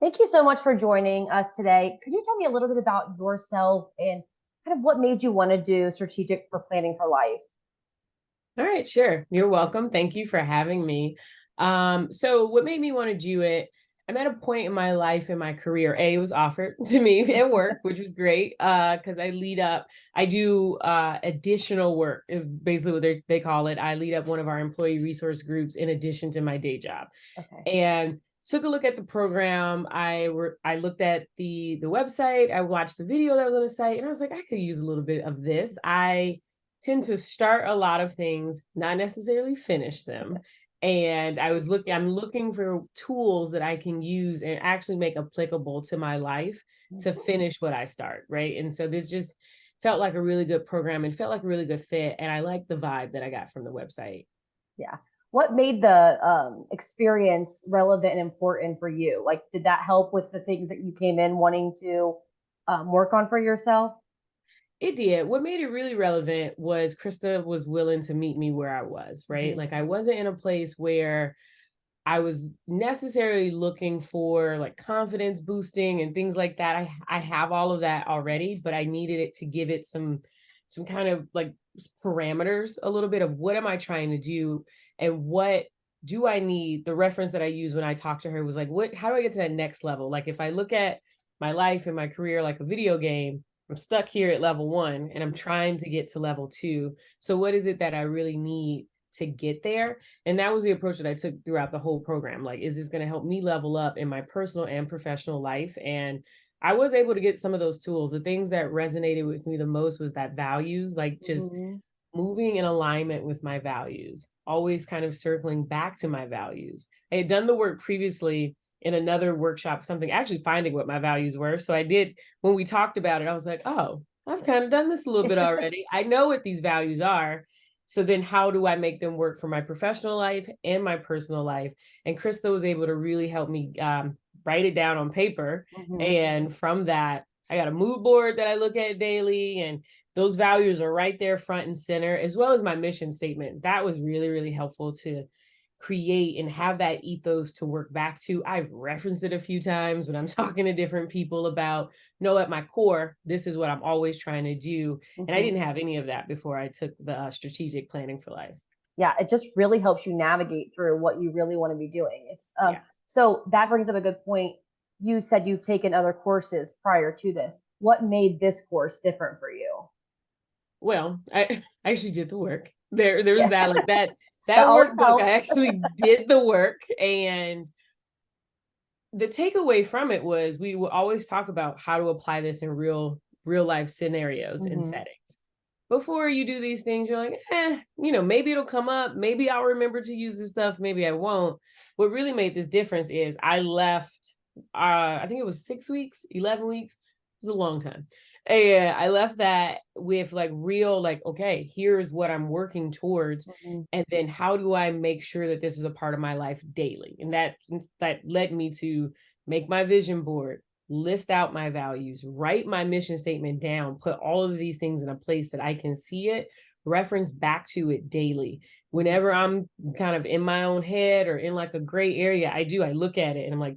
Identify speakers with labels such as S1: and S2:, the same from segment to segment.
S1: Thank you so much for joining us today. Could you tell me a little bit about yourself and kind of what made you want to do strategic for planning for life?
S2: All right, sure. You're welcome. Thank you for having me. So what made me want to do it? I'm at a point in my life in my career. It was offered to me at work, which was great. Because I do additional work is basically what they call it. I lead up one of our employee resource groups in addition to my day job.
S1: Okay.
S2: And took a look at the program. I looked at the website. I watched the video that was on the site, and I was like, I could use a little bit of this. I tend to start a lot of things, not necessarily finish them. And I'm looking for tools that I can use and actually make applicable to my life to finish what I start. Right. And so this just felt like a really good program and felt like a really good fit. And I liked the vibe that I got from the website.
S1: Yeah. What made the experience relevant and important for you? Like, did that help with the things that you came in wanting to work on for yourself?
S2: It did. What made it really relevant was Krista was willing to meet me where I was, right?
S1: Mhm.
S2: Like I wasn't in a place where I was necessarily looking for like confidence boosting and things like that. I have all of that already, but I needed it to give it some kind of like parameters, a little bit of what am I trying to do and what do I need. The reference that I used when I talked to her was like, what how do I get to that next level? Like if I look at my life and my career like a video game, I'm stuck here at level 1 and I'm trying to get to level 2. So what is it that I really need to get there? And that was the approach that I took throughout the whole program. Like, is this going to help me level up in my personal and professional life? And I was able to get some of those tools. The things that resonated with me the most was that values, like just
S1: Mhm.
S2: moving in alignment with my values, always kind of circling back to my values. I had done the work previously in another workshop, something actually finding what my values were. So I did, when we talked about it, I was like, oh, I've kind of done this a little bit already. I know what these values are. So then how do I make them work for my professional life and my personal life? And Krista was able to really help me write it down on paper.
S1: Mhm.
S2: And from that, I got a mood board that I look at daily, and those values are right there front and center, as well as my mission statement. That was really, really helpful to create and have that ethos to work back to. I've referenced it a few times when I'm talking to different people about, no, at my core, this is what I'm always trying to do. And I
S1: Mhm.
S2: didn't have any of that before I took the strategic planning for life.
S1: Yeah, it just really helps you navigate through what you really want to be doing. It's
S2: Yeah.
S1: so that brings up a good point. You said you've taken other courses prior to this. What made this course different for you?
S2: Well, I actually did the work. There's
S1: Yeah,
S2: that, like
S1: that
S2: that
S1: always
S2: workbook, I
S1: helps.
S2: actually did the work. And the takeaway from it was we will always talk about how to apply this in real life scenarios and
S1: Hmm.
S2: settings. Before you do these things, you're like, maybe it'll come up. Maybe I'll remember to use this stuff. Maybe I won't. What really made this difference is I left, I think it was 6 weeks, 11 weeks. It was a long time. And I left that with like real, like, okay, here's what I'm working towards.
S1: Hmm.
S2: And then how do I make sure that this is a part of my life daily? And that led me to make my vision board, list out my values, write my mission statement down, put all of these things in a place that I can see it, reference back to it daily. Whenever I'm kind of in my own head or in like a gray area, I look at it and I'm like,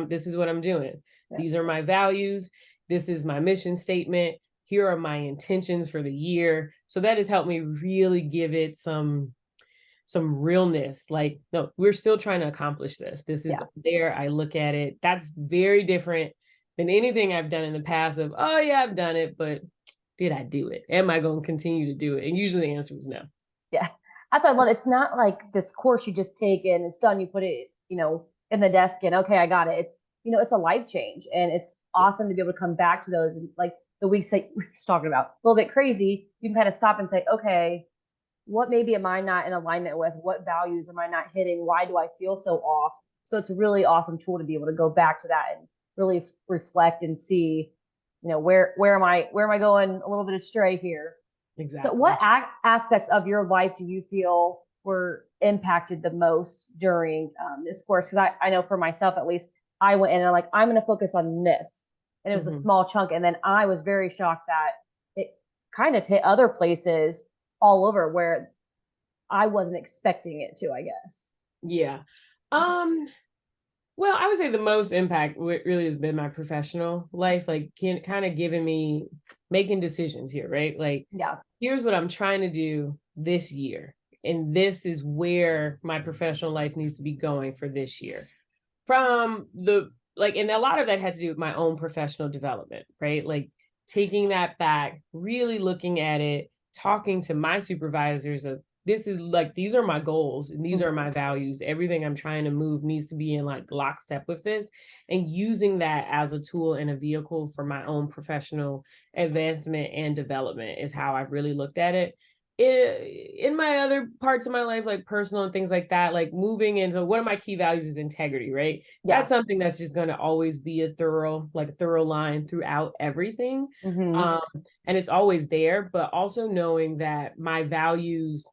S2: this is what I'm doing.
S1: Yeah.
S2: These are my values. This is my mission statement. Here are my intentions for the year. So that has helped me really give it some realness. Like, no, we're still trying to accomplish this. This is
S1: Yeah.
S2: there. I look at it. That's very different than anything I've done in the past of, oh yeah, I've done it, but did I do it? Am I going to continue to do it? And usually the answer was no.
S1: Yeah. That's what I love. It's not like this course you just take and it's done. You put it, in the desk and okay, I got it. It's a life change and it's
S2: Yeah.
S1: awesome to be able to come back to those and like the weeks that we're just talking about, a little bit crazy. You can kind of stop and say, okay, what maybe am I not in alignment with? What values am I not hitting? Why do I feel so off? So it's a really awesome tool to be able to go back to that and really reflect and see, where am I going a little bit astray here? So, what
S2: Exactly.
S1: aspects of your life do you feel were impacted the most during this course? Because I know for myself, at least, I went in and I'm like, I'm going to focus on this. And it was a
S2: Hmm.
S1: small chunk. And then I was very shocked that it kind of hit other places all over where I wasn't expecting it to, I guess.
S2: Yeah. Um, Well, I would say the most impact really has been my professional life, like kind of giving me making decisions here, right? Like,
S1: Yeah.
S2: here's what I'm trying to do this year. And this is where my professional life needs to be going for this year. From the like, and a lot of that had to do with my own professional development, right? Like taking that back, really looking at it, talking to my supervisors of this is like these are my goals and these are
S1: Mhm.
S2: my values. Everything I'm trying to move needs to be in like lockstep with this, and using that as a tool and a vehicle for my own professional advancement and development is how I've really looked at it. In my other parts of my life, like personal and things like that, like moving into one of my key values is integrity, right?
S1: Yeah.
S2: That's something that's just going to always be a thorough line throughout everything.
S1: Hmm.
S2: Um, and it's always there, but also knowing that my values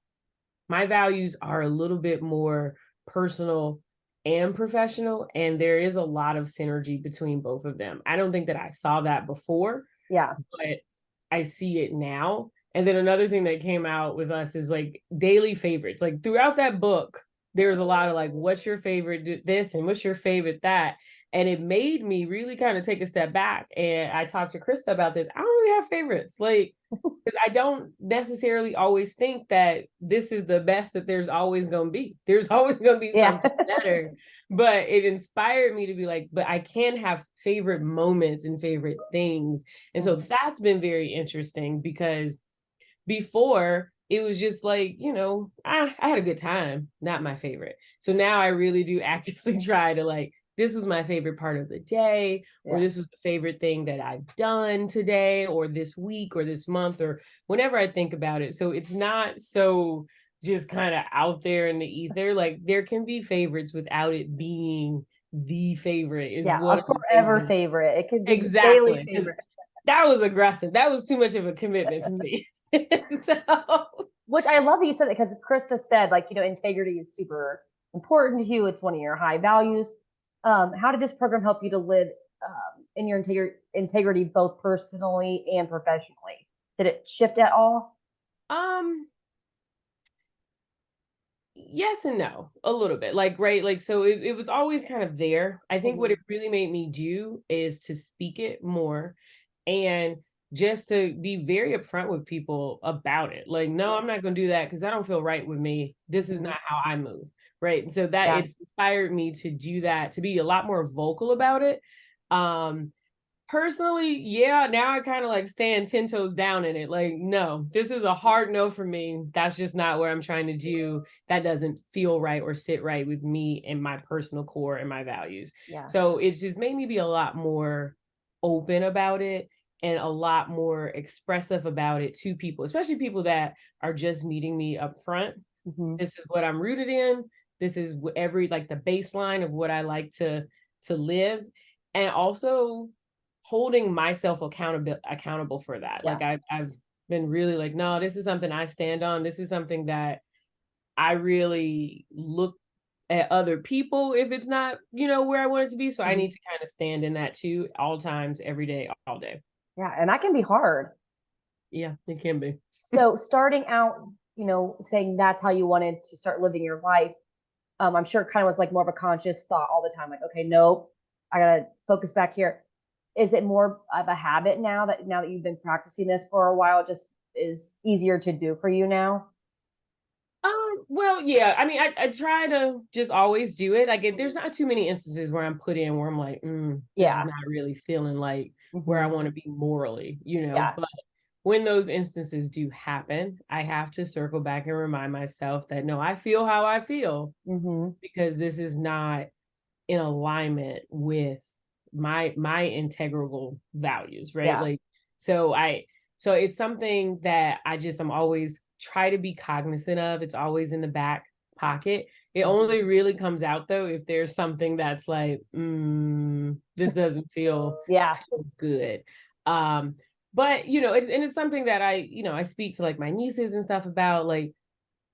S2: are a little bit more personal and professional, and there is a lot of synergy between both of them. I don't think that I saw that before,
S1: Yeah.
S2: but I see it now. And then another thing that came out with us is like daily favorites. Like throughout that book, there's a lot of like, what's your favorite this and what's your favorite that? And it made me really kind of take a step back. And I talked to Krista about this. I don't really have favorites. Like, because I don't necessarily always think that this is the best that there's always going to be. There's always going to be
S1: Yeah.
S2: something better. But it inspired me to be like, but I can have favorite moments and favorite things. And so that's been very interesting because before it was just like, I had a good time, not my favorite. So now I really do actively try to like, this was my favorite part of the day, or
S1: Yeah.
S2: this was the favorite thing that I've done today, or this week, or this month, or whenever I think about it. So it's not so just kind of out there in the ether. Like there can be favorites without it being the favorite, is
S1: Yeah. A
S2: one of the things
S1: forever
S2: that
S1: favorite. It could be the daily
S2: exactly. 'Cause
S1: favorite.
S2: that was aggressive. That was too much of a commitment for me. So
S1: Which I love that you said it because Krista said, like, integrity is super important to you. It's one of your high values. How did this program help you to live in your integrity, both personally and professionally? Did it shift at all?
S2: um yes and no, a little bit. Like, right, like so it was always kind of there. I think what
S1: Mhm.
S2: it really made me do is to speak it more and just to be very upfront with people about it. Like, no, I'm not going to do that because I don't feel right with me. This is
S1: Mhm.
S2: not how I move. Right. And so that
S1: Yeah.
S2: it's inspired me to do that, to be a lot more vocal about it. Um, Personally, yeah, now I kind of like stand 10 toes down in it. Like, no, this is a hard no for me. That's just not what I'm trying to do. That doesn't feel right or sit right with me and my personal core and my values.
S1: Yeah.
S2: So it's just made me be a lot more open about it and a lot more expressive about it to people, especially people that are just meeting me up front.
S1: Hmm.
S2: This is what I'm rooted in. This is every like the baseline of what I like to live. And also holding myself accountable for that.
S1: Yeah.
S2: Like I've been really like, no, this is something I stand on. This is something that I really look at other people if it's not, where I want it to be. So I
S1: Hmm.
S2: need to kind of stand in that too, all times, every day, all day.
S1: Yeah. And that can be hard.
S2: Yeah, it can be.
S1: So starting out, saying that's how you wanted to start living your life, I'm sure it kind of was like more of a conscious thought all the time, like, okay, nope, I gotta focus back here. Is it more of a habit now that you've been practicing this for a while, it just is easier to do for you now?
S2: Well, yeah. I mean, I try to just always do it. Like, there's not too many instances where I'm put in where I'm like, this is
S1: Yeah.
S2: not really feeling like where I
S1: Hmm.
S2: want to be morally,
S1: Yeah.
S2: But when those instances do happen, I have to circle back and remind myself that no, I feel how I feel
S1: Hmm.
S2: because this is not in alignment with my integral values, right?
S1: Yeah.
S2: Like so I so it's something that I'm always try to be cognizant of. It's always in the back pocket. It
S1: Hmm.
S2: only really comes out though if there's something that's like, this doesn't
S1: Yeah.
S2: feel good. Um, but and it's something that I speak to like my nieces and stuff about like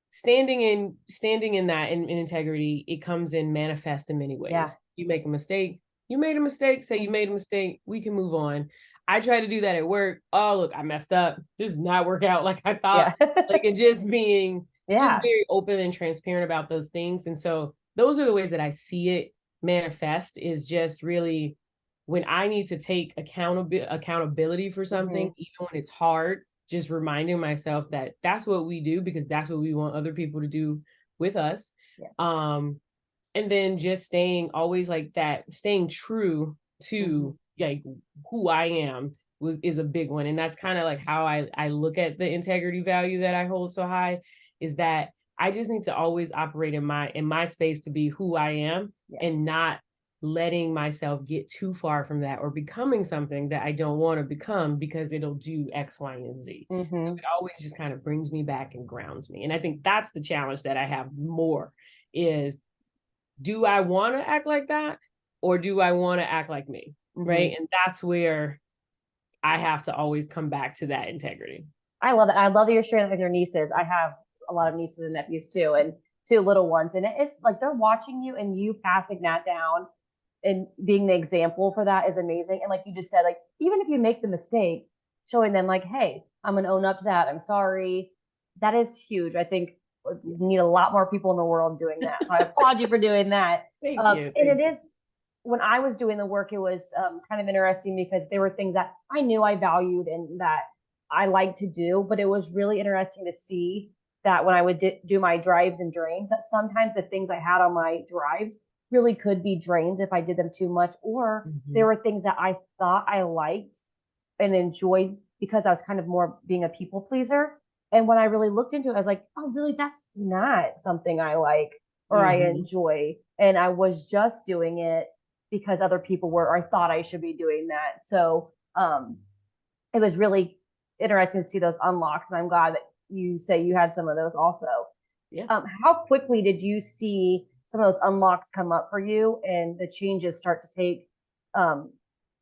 S2: standing in that in integrity. It comes in manifest in many
S1: Yeah.
S2: ways. You make a mistake, you made a mistake, say you
S1: Mhm.
S2: made a mistake, we can move on. I try to do that at work. Oh, look, I messed up, this did not work out like I thought.
S1: Yeah.
S2: Like it just being just
S1: Yeah.
S2: very open and transparent about those things. And so those are the ways that I see it manifest is just really when I need to take accountability for something,
S1: Mm-hmm.
S2: even when it's hard, just reminding myself that that's what we do because that's what we want other people to do with us.
S1: Yeah.
S2: And then just staying always like that, staying true
S1: Mm-hmm.
S2: to like who I am is a big one. And that's kind of like how I look at the integrity value that I hold so high, is that I just need to always operate in my space to be who I am,
S1: Yeah.
S2: and not letting myself get too far from that or becoming something that I don't want to become because it'll do X, Y, and Z. So
S1: Mm-hmm.
S2: it always just kind of brings me back and grounds me. And I think that's the challenge that I have more is, do I want to act like that, or do I want to act like me?
S1: Mm-hmm.
S2: Right. And that's where I have to always come back to that integrity.
S1: I love it. I love that you're sharing it with your nieces. I have a lot of nieces and nephews too, and two little ones. And it's like they're watching you and you passing that down and being the example for that is amazing. And like you just said, like even if you make the mistake, showing them like, hey, I'm gonna own up to that. I'm sorry. That is huge. I think we need a lot more people in the world doing that. So I applaud you for doing that.
S2: Thank you.
S1: And
S2: Thank
S1: it
S2: you.
S1: is when I was doing the work, it was kind of interesting because there were things that I knew I valued and that I liked to do, but it was really interesting to see that when I would do my drives and drains, that sometimes the things I had on my drives really could be drains if I did them too much, or there
S2: Mhm.
S1: were things that I thought I liked and enjoyed because I was kind of more being a people pleaser. And when I really looked into it, I was like, oh, really, that's not something I like or I
S2: Mhm.
S1: enjoy. And I was just doing it because other people were, or I thought I should be doing that. So it was really interesting to see those unlocks. And I'm glad that you say you had some of those also.
S2: Yeah.
S1: How quickly did you see some of those unlocks come up for you and the changes start to take um,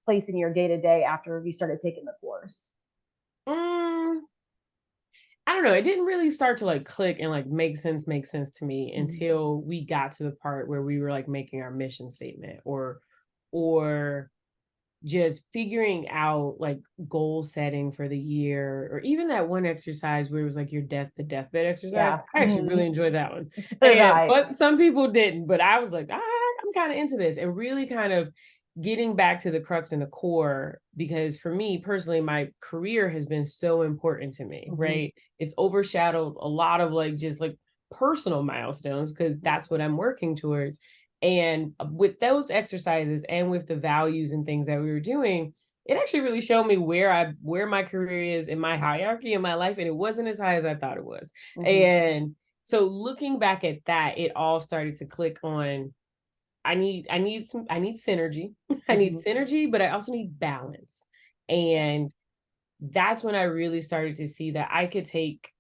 S1: place in your day to day after you started taking the course?
S2: Mm, I don't know. It didn't really start to like click and like make sense to me
S1: Mm-hmm.
S2: until we got to the part where we were like making our mission statement, or just figuring out like goal setting for the year, or even that one exercise where it was like the deathbed exercise.
S1: Yeah.
S2: I actually
S1: Mm-hmm.
S2: really enjoyed that one.
S1: So did
S2: And
S1: I.
S2: but some people didn't, but I was like, I'm kind of into this, and really kind of getting back to the crux and the core, because for me personally, my career has been so important to me,
S1: Mm-hmm.
S2: right? It's overshadowed a lot of like just like personal milestones because that's what I'm working towards. And with those exercises and with the values and things that we were doing, it actually really showed me where my career is in my hierarchy in my life. And it wasn't as high as I thought it was.
S1: Mm-hmm.
S2: And so looking back at that, it all started to click on, I need synergy. I need
S1: Mm-hmm.
S2: synergy, but I also need balance.
S1: Yeah.
S2: And that's when I really started to see that I could take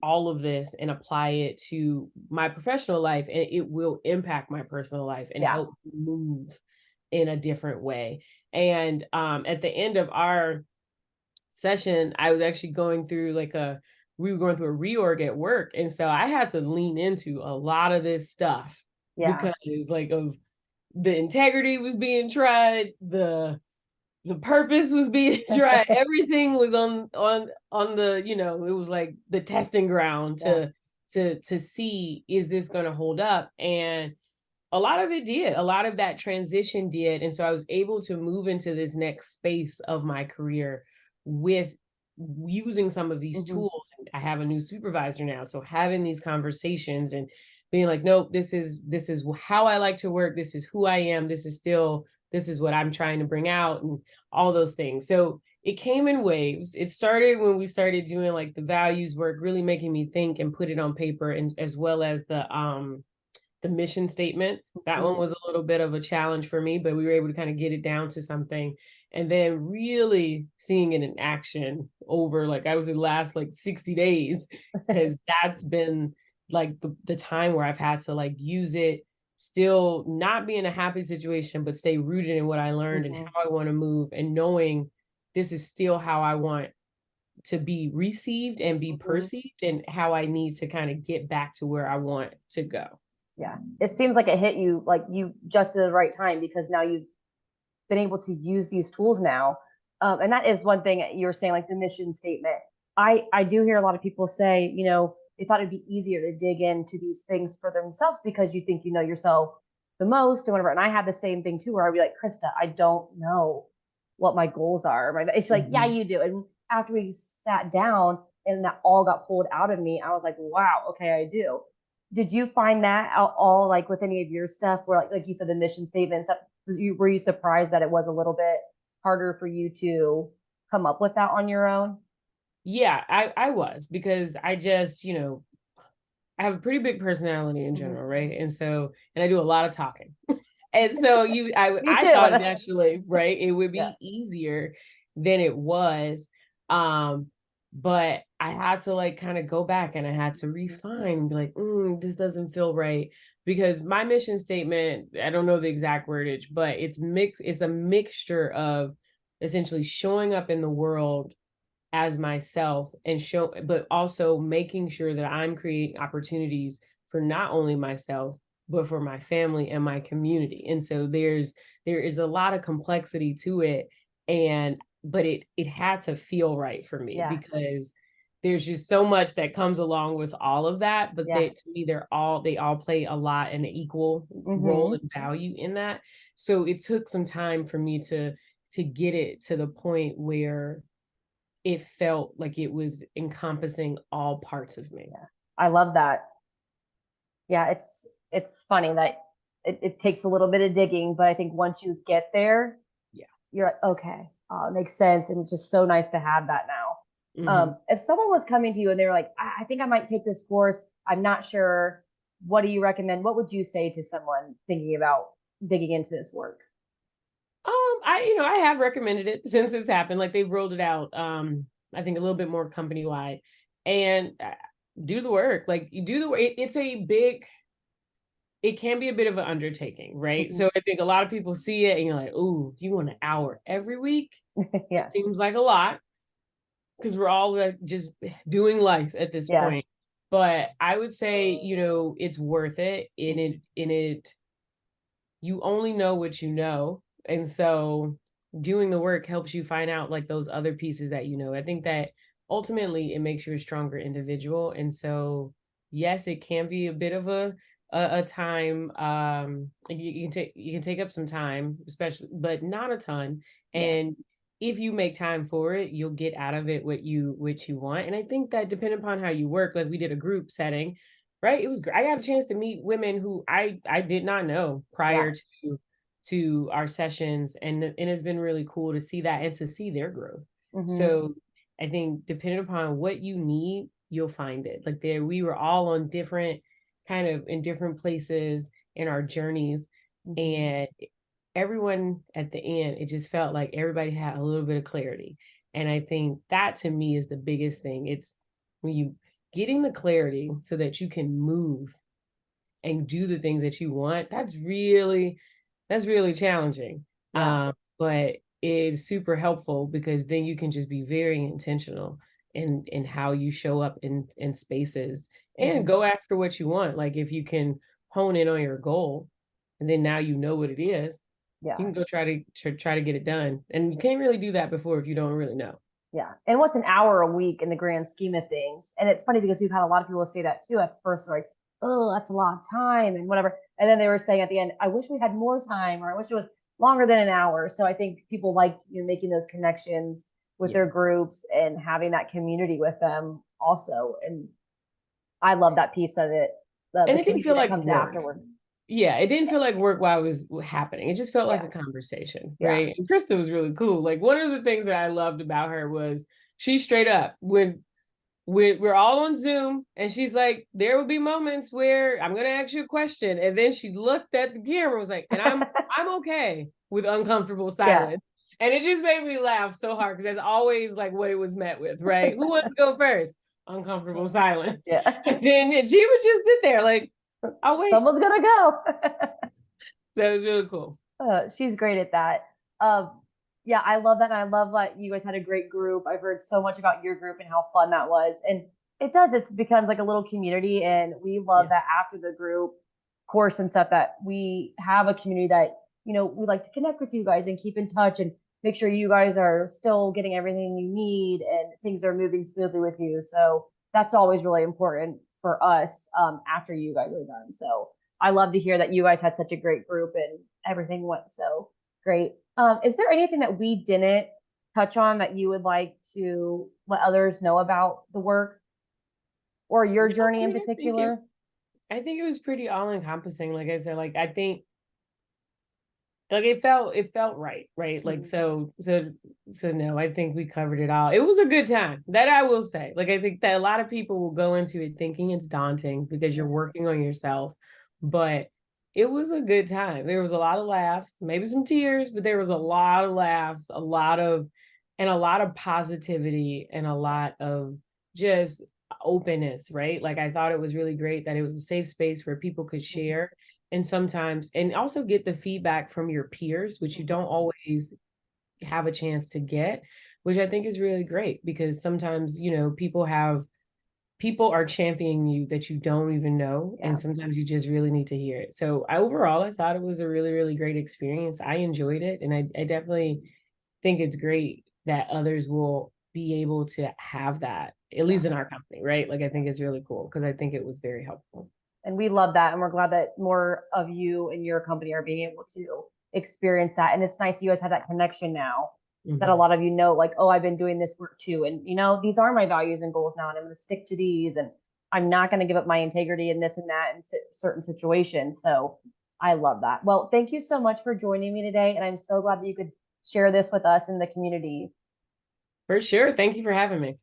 S2: all of this and apply it to my professional life, and it will impact my personal life and
S1: Yeah.
S2: help move in a different way. And at the end of our session, I was actually going through we were going through a reorg at work. And so I had to lean into a lot of this stuff
S1: Yeah.
S2: because like of the integrity was being tried, the purpose was being tried, everything was on the, it was like the testing ground
S1: Yeah.
S2: to see, is this going to hold up? And a lot of it did, a lot of that transition did. And so I was able to move into this next space of my career with using some of these
S1: Mm-hmm.
S2: tools. And I have a new supervisor now, so having these conversations and being like, nope, this is how I like to work, this is who I am, this is what I'm trying to bring out, and all those things. So it came in waves. It started when we started doing like the values work, really making me think and put it on paper, and as well as the mission statement. That
S1: Mm-hmm.
S2: one was a little bit of a challenge for me, but we were able to kind of get it down to something. And then really seeing it in action over, like, I was in the last like 60 days, because that's been like the time where I've had to like use it, still not be in a happy situation, but stay rooted in what I learned and
S1: Mm-hmm.
S2: how I want to move, and knowing this is still how I want to be received and be
S1: Mm-hmm.
S2: perceived, and how I need to kind of get back to where I want to go.
S1: Yeah. It seems like it hit you like you just at the right time because now you've been able to use these tools now. And that is one thing you were saying, like the mission statement. I do hear a lot of people say, they thought it'd be easier to dig into these things for themselves because you think you know yourself the most and whatever. And I had the same thing too, where I'd be like, Krista, I don't know what my goals are. It's like, yeah,
S2: Mhm.
S1: you do. And after we sat down and that all got pulled out of me, I was like, wow, okay, I do. Did you find that out all like with any of your stuff where like you said, the mission statement and stuff, were you surprised that it was a little bit harder for you to come up with that on your own?
S2: Yeah, I was, because I just, I have a pretty big personality in
S1: Mhm.
S2: general, right? And I do a lot of talking. And so
S1: Me
S2: I
S1: too.
S2: thought initially, right, it would
S1: Yeah.
S2: be easier than it was. Um, but I had to like kind of go back and I had to refine and be like, this doesn't feel right. Because my mission statement, I don't know the exact wordage, but it's a mixture of essentially showing up in the world as myself and but also making sure that I'm creating opportunities for not only myself, but for my family and my community. And so there is a lot of complexity to it. But it had to feel right for me,
S1: Yeah.
S2: because there's just so much that comes along with all of that. But
S1: Yeah.
S2: to me, they all play a lot and an equal role
S1: Hmm.
S2: and value in that. So it took some time for me to get it to the point where it felt like it was encompassing all parts of me.
S1: Yeah. I love that. Yeah, it's funny that it takes a little bit of digging, but I think once you get there,
S2: Yeah.
S1: you're like, okay, it makes sense, and it's just so nice to have that now.
S2: Mhm.
S1: If someone was coming to you and they were like, I think I might take this course, I'm not sure, what do you recommend? What would you say to someone thinking about digging into this work?
S2: I have recommended it since it's happened. Like they've rolled it out. I think a little bit more company wide, and do the work. Like you do the work. It's a big. It can be a bit of an undertaking, right?
S1: Mhm.
S2: So I think a lot of people see it and you're like, "Ooh, do you want an hour every week?" It
S1: Yeah,
S2: seems like a lot, because we're all like just doing life at this
S1: yeah,
S2: point. But I would say, it's worth it. In it, you only know what you know. And so doing the work helps you find out like those other pieces that you know. I think that ultimately it makes you a stronger individual. And so yes, it can be a bit of a time. Like you can take up some time, especially, but not a ton.
S1: yeah.
S2: And if you make time for it, you'll get out of it what you want. And I think that depending upon how you work, like we did a group setting, right? It was great. I got a chance to meet women who I did not know
S1: Yeah.
S2: prior to our sessions, and it's been really cool to see that and to see their growth.
S1: Hmm.
S2: So I think depending upon what you need, you'll find it. Like we were all on different kind of in different places in our journeys,
S1: Hmm.
S2: and everyone at the end, it just felt like everybody had a little bit of clarity. And I think that to me is the biggest thing. It's when you getting the clarity so that you can move and do the things that you want. That's really challenging.
S1: Yeah.
S2: But it's super helpful, because then you can just be very intentional in how you show up in spaces and
S1: Hmm.
S2: go after what you want. Like if you can hone in on your goal, and then now you know what it is, you
S1: Yeah.
S2: can go try to get it done. And you can't really do that before if you don't really know.
S1: Yeah. And what's an hour a week in the grand scheme of things? And it's funny because we've had a lot of people say that too at first, like, oh, that's a lot of time and whatever. And then they were saying at the end, I wish we had more time, or I wish it was longer than an hour. So I think people like making those connections with
S2: Yeah.
S1: their groups and having that community with them also. And I love that piece of it,
S2: And
S1: the
S2: it didn't
S1: community
S2: feel
S1: that
S2: like
S1: comes
S2: work.
S1: afterwards.
S2: Yeah, it didn't feel like work while it was happening. It just felt like
S1: Yeah.
S2: a conversation,
S1: Yeah.
S2: right? And Krista was really cool. Like one of the things that I loved about her was she straight up when we're all on Zoom and she's like, there will be moments where I'm gonna ask you a question. And then she looked at the camera and was like, and I'm okay with uncomfortable
S1: Yeah.
S2: silence. And it just made me laugh so hard, because that's always like what it was met with, right? Who wants to go first? Uncomfortable silence.
S1: Yeah.
S2: And then she would just sit there like, I'll wait.
S1: Someone's gonna go.
S2: So it was really cool.
S1: She's great at that. Um, yeah, I love that. And I love that you guys had a great group. I've heard so much about your group and how fun that was. And it becomes like a little community. And we love
S2: Yeah.
S1: that after the group course and stuff that we have a community that, we like to connect with you guys and keep in touch and make sure you guys are still getting everything you need and things are moving smoothly with you. So that's always really important for us after you guys are done. So I love to hear that you guys had such a great group and everything went so great. Is there anything that we didn't touch on that you would like to let others know about the work or your
S2: No,
S1: journey
S2: I
S1: in
S2: mean,
S1: particular?
S2: I think it was pretty all encompassing. Like I said, like I think like it felt right, right? Like
S1: Mhm.
S2: so no, I think we covered it all. It was a good time. That I will say. Like I think that a lot of people will go into it thinking it's daunting because you're working on yourself, but it was a good time. There was a lot of laughs, maybe some tears, but there was a lot of laughs, a lot of positivity and a lot of just openness, right? Like I thought it was really great that it was a safe space where people could share and sometimes and also get the feedback from your peers, which you don't always have a chance to get, which I think is really great because sometimes, people are championing you that you don't even know,
S1: Yeah.
S2: and sometimes you just really need to hear it. So overall, I thought it was a really, really great experience. I enjoyed it, and I definitely think it's great that others will be able to have that, at
S1: Yeah.
S2: least in our company, right? Like I think it's really cool because I think it was very helpful.
S1: And we love that. And we're glad that more of you and your company are being able to experience that. And it's nice you guys have that connection now that a
S2: Mhm.
S1: lot of you know, like, oh, I've been doing this work too. And, these are my values and goals now, and I'm going to stick to these. And I'm not going to give up my integrity in this and that in certain situations. So I love that. Well, thank you so much for joining me today. And I'm so glad that you could share this with us in the community.
S2: For sure. Thank you for having me.